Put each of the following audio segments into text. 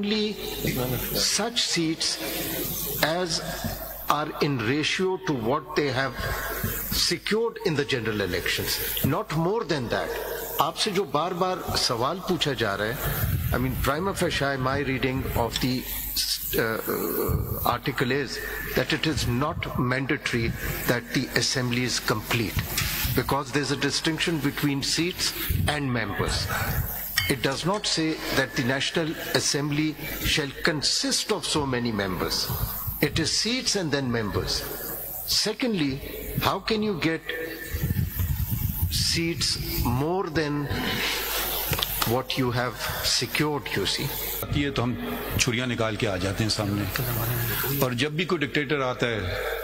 only such seats as are in ratio to what they have secured in the general elections, not more than that. आपसे जो बार बार सवाल पूछा जा रहा है, I mean, prima facie, my reading of the article is that it is not mandatory that the assembly is complete, because there's a distinction between seats and members. It does not say that the National Assembly shall consist of so many members. It is seats and then members. Secondly, how can you get seats more than what you have secured, you see? ये तो हम छुरियां निकाल के आ जाते हैं सामने, और जब भी कोई डिक्टेटर आता है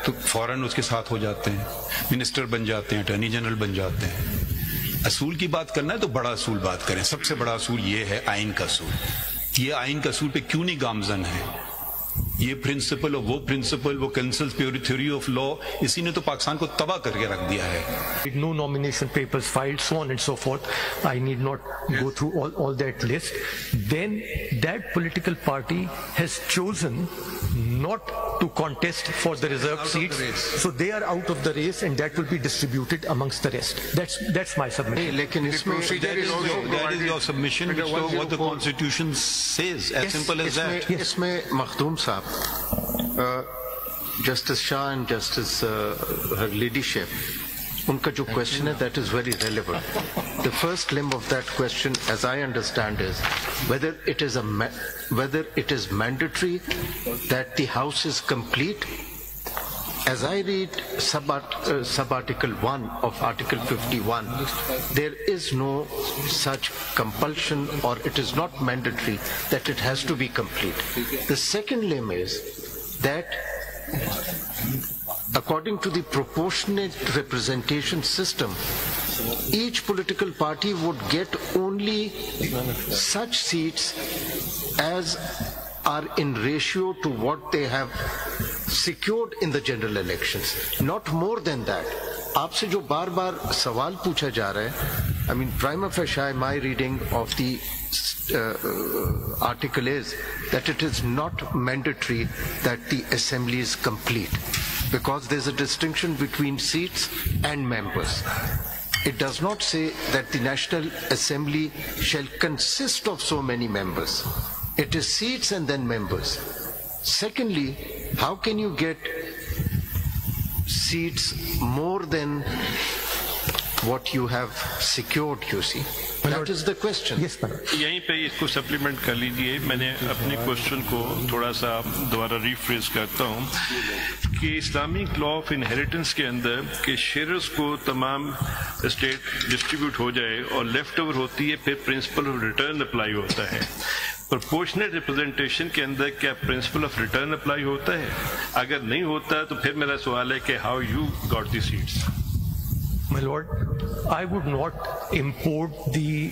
तो फौरन उसके साथ हो जाते हैं, मिनिस्टर बन जाते हैं, अटॉर्नी जनरल बन जाते हैं। असूल की बात करना है तो बड़ा असूल बात करें। सबसे बड़ा असूल ये है आइन का असूल। ये आइन का असूल पे क्यों नहीं गामजन है? ये प्रिंसिपल और वो प्रिंसिपल, वो कंसल्स थ्योरी ऑफ लॉ, इसी ने तो पाकिस्तान को तबाह करके रख दिया है। No nomination papers filed, so on and so forth. I need not go through all that list. Then that political party has chosen not to contest for the reserved seats, so they are out of the race, and that will be distributed amongst the rest. That's my submission. लेकिन इसमें that is your submission, which is what the Constitution says. As simple as that. इसमें मखदूम साहब, Justice Shah and Justice her ladyship, उनका जो question है, that is very relevant. The first limb of that question, as I understand, is whether it is mandatory that the House is complete. As I read sub-article 1 of Article 51, there is no such compulsion, or it is not mandatory that it has to be complete. The second limb is that according to the proportionate representation system, each political party would get only such seats as are in ratio to what they have secured in the general elections, not more than that. आपसे जो बार बार सवाल पूछा जा रहा है, I mean, prima facie, my reading of the article is that it is not mandatory that the assembly is complete, because there's a distinction between seats and members. It does not say that the National Assembly shall consist of so many members. It is seats and then members. Secondly, how can you get seats more than what you have secured, you see? That is the question. Yes, ma'am. यहीं पे इसको supplement कर लीजिए। मैंने अपने question को थोड़ा सा दोबारा रिफ्रेश करता हूँ कि इस्लामिक लॉ ऑफ इनहेरिटेंस के अंदर के शेयर्स को तमाम स्टेट डिस्ट्रीब्यूट हो जाए और लेफ्ट ओवर होती है, फिर प्रिंसिपल ऑफ रिटर्न अप्लाई होता है। प्रोपोर्शनल रिप्रेजेंटेशन के अंदर क्या प्रिंसिपल ऑफ रिटर्न अप्लाई होता है? अगर नहीं होता तो फिर मेरा सवाल है कि how you got the seats? My lord, I would not import the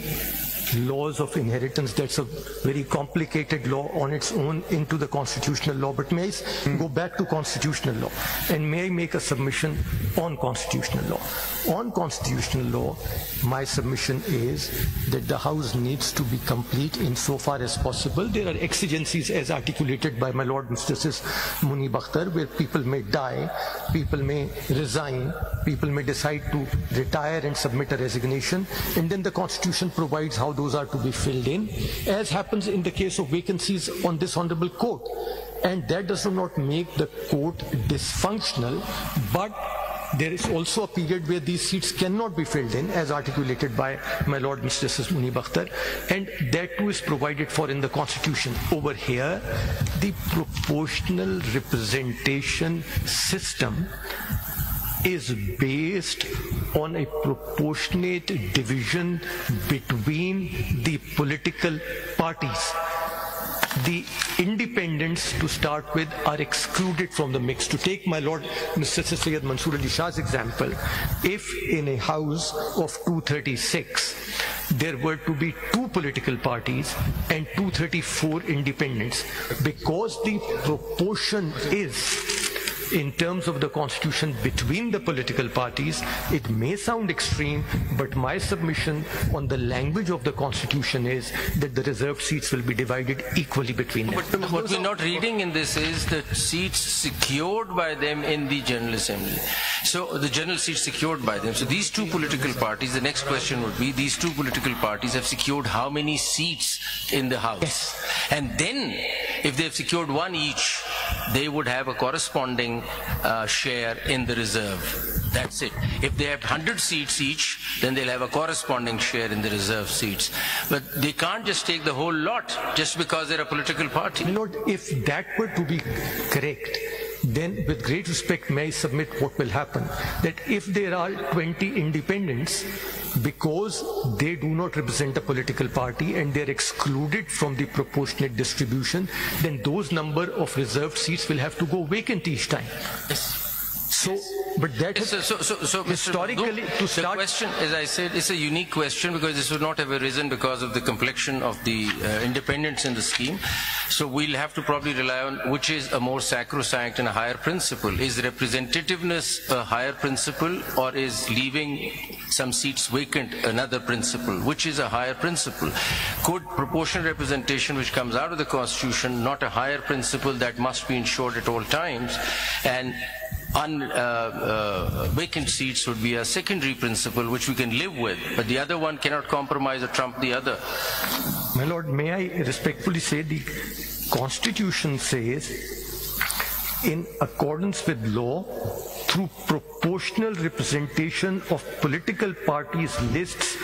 laws of inheritance. That's a very complicated law on its own into the constitutional law. But may I go back to constitutional law, and may I make a submission on constitutional law? On constitutional law, my submission is that the House needs to be complete insofar as possible. There are exigencies as articulated by my Lord Justice Muni Bakhtar, where people may die, people may resign, people may decide to retire and submit a resignation, and then the Constitution provides how those are to be filled in, as happens in the case of vacancies on this honorable court. And that does not make the court dysfunctional, but there is also a period where these seats cannot be filled in, as articulated by my Lord Justice Muni Bakhtar, and that too is provided for in the Constitution. Over here, the proportional representation system is based on a proportionate division between the political parties. The independents, to start with, are excluded from the mix. To take my Lord Mr. Sayyid Mansoor Ali Shah's example, if in a house of 236 there were to be 2 political parties and 234 independents, because the proportion is in terms of the constitution between the political parties, it may sound extreme, but my submission on the language of the constitution is that the reserved seats will be divided equally between them. But what we're not reading in this is the seats secured by them in the General Assembly. So the general seats secured by them. So these two political parties, the next question would be, these two political parties have secured how many seats in the House? Yes. And then, if they've secured one each, they would have a corresponding share in the reserve. That's it. If they have 100 seats each, then they'll have a corresponding share in the reserve seats. But they can't just take the whole lot just because they're a political party. My Lord, if that were to be correct, then with great respect may I submit what will happen, that if there are 20 independents, because they do not represent a political party and they're excluded from the proportionate distribution, then those number of reserved seats will have to go vacant each time. Yes. So, but that is So historically Mr. to start. The question, as I said, is a unique question because this would not have arisen because of the complexion of the independents in the scheme. So we'll have to probably rely on which is a more sacrosanct and a higher principle. Is representativeness a higher principle, or is leaving some seats vacant another principle? Which is a higher principle? Could proportional representation, which comes out of the Constitution, not a higher principle that must be ensured at all times, and vacant seats would be a secondary principle which we can live with, but the other one cannot compromise or trump the other? My Lord, may I respectfully say the Constitution says, in accordance with law, through proportional representation of political parties' lists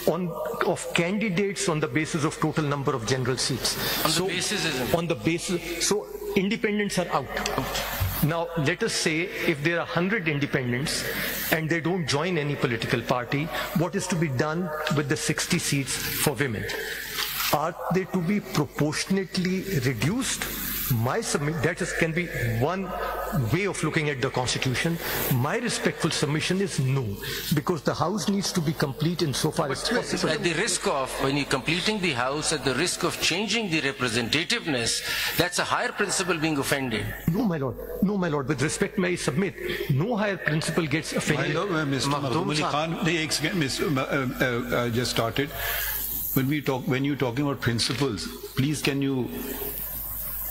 of candidates on the basis of total number of general seats. On the basis, so independents are out. Now, let us say if there are 100 independents and they don't join any political party, what is to be done with the 60 seats for women? Are they to be proportionately reduced? That can be one way of looking at the Constitution. My respectful submission is no, because the House needs to be complete insofar as possible. At the risk of, when you're completing the House, at the risk of changing the representativeness, that's a higher principle being offended. No, my Lord. No, my Lord. With respect, may I submit, no higher principle gets offended. Mr. Makhdoom Khan, just started. When you're talking about principles, please can you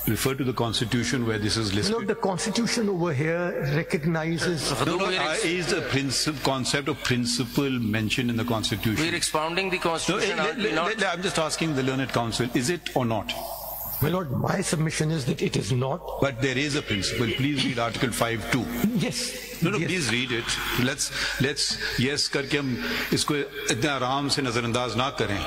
refer to the Constitution where this is listed? No, the Constitution over here recognizes... Is the concept of principle mentioned in the Constitution? We're expounding the Constitution. I'm just asking the Learned Counsel, is it or not? My Lord, my submission is that it is not. But there is a principle. Please read Article 5(2). Yes. No, yes. Please read it. Let's yes करके हम इसको इतना आराम से नजरअंदाज ना करें.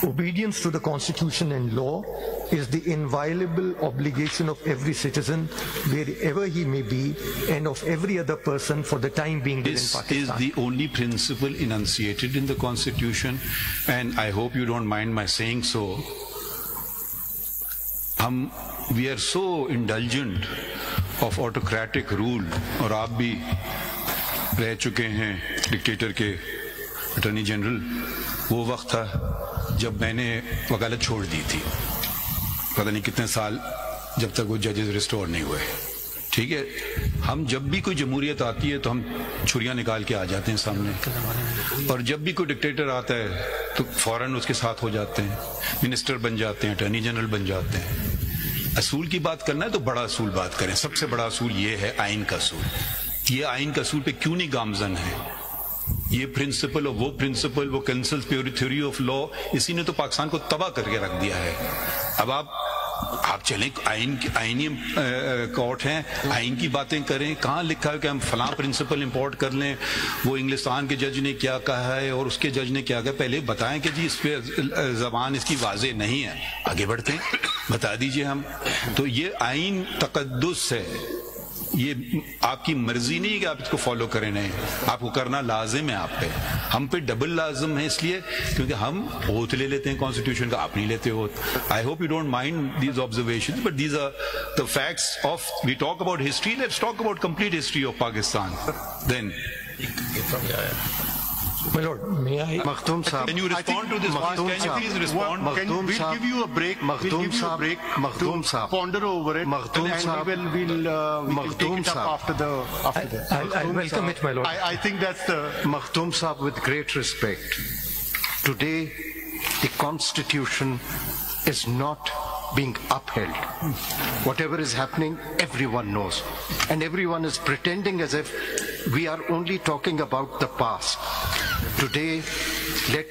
Obedience to the Constitution and law is the inviolable obligation of every citizen, wherever he may be, and of every other person for the time being within Pakistan. This is the only principle enunciated in the Constitution, and I hope you don't mind my saying so. We are so indulgent of autocratic rule, और आप भी रह चुके हैं dictator के attorney general. वो वक्त था जब मैंने वकालत छोड़ दी थी, पता नहीं कितने साल, जब तक वो जजेस रिस्टोर नहीं हुए. ठीक है, हम जब भी कोई जमहूरियत आती है तो हम छुरियां निकाल के आ जाते हैं सामने, और जब भी कोई डिक्टेटर आता है तो फौरन उसके साथ हो जाते हैं, मिनिस्टर बन जाते हैं, अटॉर्नी जनरल बन जाते हैं. असूल की बात करना है तो बड़ा असूल बात करें. सबसे बड़ा असूल ये है आइन का असूल. ये आइन का असूल पे क्यों नहीं गामजन है? ये प्रिंसिपल और वो प्रिंसिपल, वो कंसल्स थ्योरी ऑफ लॉ, इसी ने तो पाकिस्तान को तबाह करके रख दिया है. अब आप चलें, आईनी कोर्ट हैं, आइन की बातें करें. कहाँ लिखा है कि हम फलां प्रिंसिपल इंपोर्ट कर लें, वो इंग्लिस्तान के जज ने क्या कहा है और उसके जज ने क्या कहा? पहले बताएं कि जी इस पे जबान इसकी वाज़ेह नहीं है, आगे बढ़ते हैं, बता दीजिए हम. तो ये आइन तकद्दुस है. ये आपकी मर्जी नहीं है कि आप इसको फॉलो करें, नहीं, आपको करना लाजिम है. आप पे, हम पे डबल लाजिम है, इसलिए क्योंकि हम ओथ ले लेते हैं कॉन्स्टिट्यूशन का, आप नहीं लेते oath. I hope you don't mind these observations, but these are the facts of, we talk about history, let's talk about complete history of Pakistan. Then My Lord, may I? Makhdoom Saab. Can you respond to this point? Can you please respond? Makhdoom We'll Saab. give you a break. Makhdoom We'll give you a Saab. break Makhdoom to Saab. ponder over it. Makhdoom and Saab. we can take it up after that. I'll welcome it, my Lord. I think that's the... Makhdoom Saab, with great respect, today the Constitution is not being upheld. Whatever is happening, everyone knows. And everyone is pretending as if we are only talking about the past. Today, let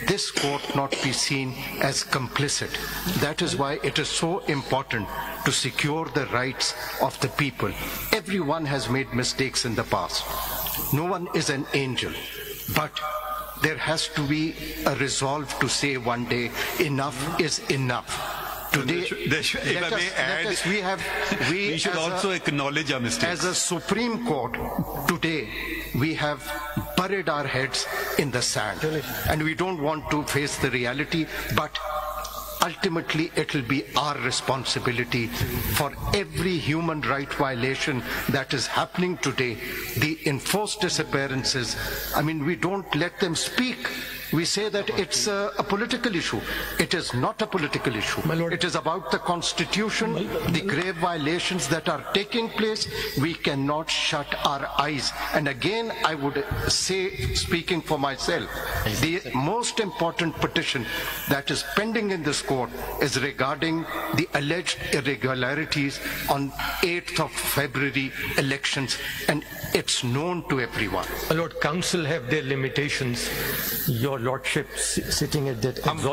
this court not be seen as complicit. That is why it is so important to secure the rights of the people. Everyone has made mistakes in the past. No one is an angel. But there has to be a resolve to say one day, enough is enough. Today, we should also acknowledge our mistakes. As a Supreme Court, today we have buried our heads in the sand, and we don't want to face the reality, but ultimately it will be our responsibility for every human right violation that is happening today. The enforced disappearances, I mean, we don't let them speak. We say that it's a political issue. It is not a political issue. My Lord. It is about the Constitution, the grave violations that are taking place. We cannot shut our eyes. And again, I would say, speaking for myself, the most important petition that is pending in this court is regarding the alleged irregularities on 8th of February elections, and it's known to everyone. My Lord, council have their limitations. Your Lordship sitting at that exalted